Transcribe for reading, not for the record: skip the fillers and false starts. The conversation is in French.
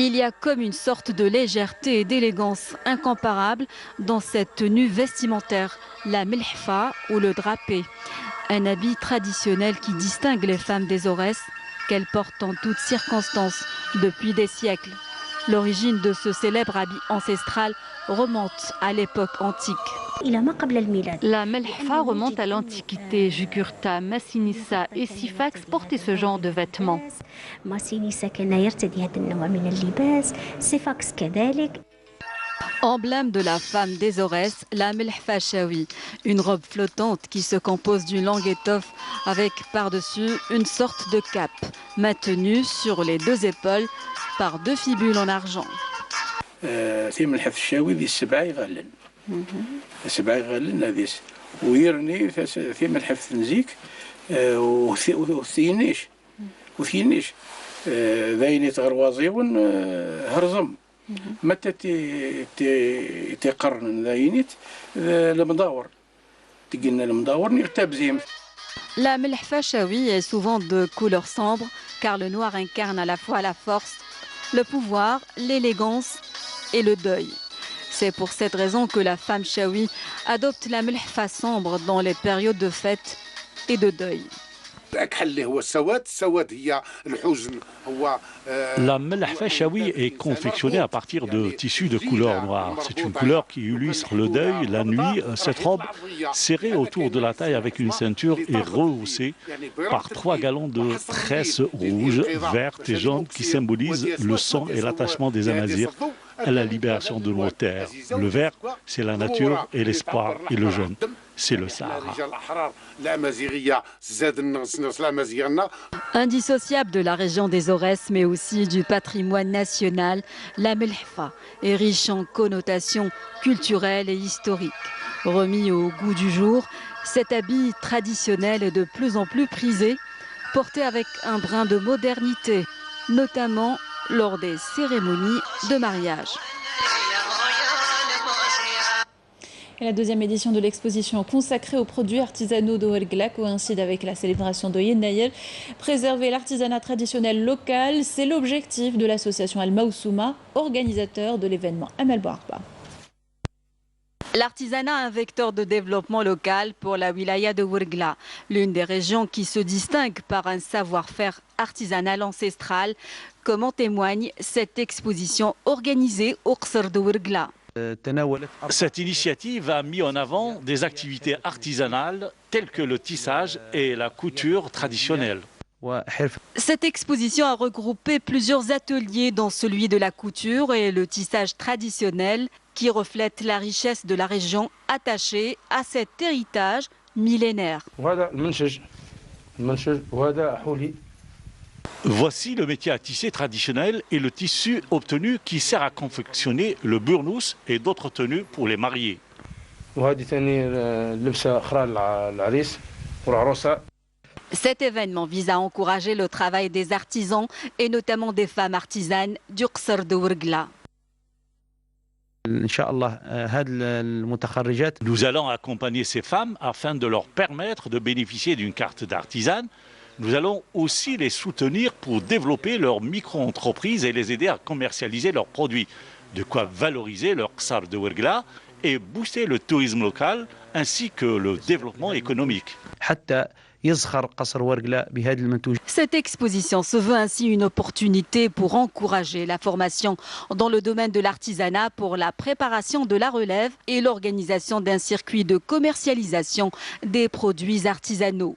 Il y a comme une sorte de légèreté et d'élégance incomparable dans cette tenue vestimentaire, la milhfa ou le drapé. Un habit traditionnel qui distingue les femmes des Aurès, qu'elles portent en toutes circonstances depuis des siècles. L'origine de ce célèbre habit ancestral remonte à l'époque antique. La melhfa remonte à l'Antiquité. Jugurtha, Massinissa et Syphax portaient ce genre de vêtements. Emblème de la femme des Aurès, la melhfa chawi, une robe flottante qui se compose d'une longue étoffe avec par-dessus une sorte de cape, maintenue sur les deux épaules par deux fibules en argent. سبعة يغلن هذيس ويرني في ملحف تنزيك وثينيش ذايني تغروازيون هرزم متى تقرن ذاينيت المداور تقلنا المداور نرتبزيم. La melhfa chawi est souvent de couleur sombre car le noir incarne à la fois la force, le pouvoir, l'élégance et le deuil. C'est pour cette raison que la femme chawi adopte la melhfa sombre dans les périodes de fête et de deuil. La melhfa chawi est confectionnée à partir de tissus de couleur noire. C'est une couleur qui illustre le deuil, la nuit. Cette robe serrée autour de la taille avec une ceinture est rehaussée par 3 galons de tresses rouges, vertes et jaunes qui symbolisent le sang et l'attachement des Amazirs à la libération de nos terres. Le vert, c'est la nature et l'espoir, et le jaune, c'est le Sahara. Indissociable de la région des Aurès, mais aussi du patrimoine national, la melhfa est riche en connotations culturelles et historiques. Remis au goût du jour, cet habit traditionnel est de plus en plus prisé, porté avec un brin de modernité, notamment lors des cérémonies de mariage. Et la deuxième édition de l'exposition consacrée aux produits artisanaux d'Ouergla coïncide avec la célébration de Yennayer. Préserver l'artisanat traditionnel local, c'est l'objectif de l'association Al-Maousouma, organisateur de l'événement Amel Bouarba. L'artisanat, un vecteur de développement local pour la wilaya de Ouergla, l'une des régions qui se distingue par un savoir-faire artisanal ancestral, comme en témoigne cette exposition organisée au Qsr de Ouergla. Cette initiative a mis en avant des activités artisanales telles que le tissage et la couture traditionnelle. Cette exposition a regroupé plusieurs ateliers, dont celui de la couture et le tissage traditionnel, qui reflète la richesse de la région attachée à cet héritage millénaire. Voici le métier à tisser traditionnel et le tissu obtenu qui sert à confectionner le burnous et d'autres tenues pour les mariés. Cet événement vise à encourager le travail des artisans et notamment des femmes artisanes du Qsr de Ouergla. Nous allons accompagner ces femmes afin de leur permettre de bénéficier d'une carte d'artisane. Nous allons aussi les soutenir pour développer leur micro-entreprise et les aider à commercialiser leurs produits. De quoi valoriser leur Qsar de Ouergla et booster le tourisme local ainsi que le développement économique. Cette exposition se veut ainsi une opportunité pour encourager la formation dans le domaine de l'artisanat pour la préparation de la relève et l'organisation d'un circuit de commercialisation des produits artisanaux.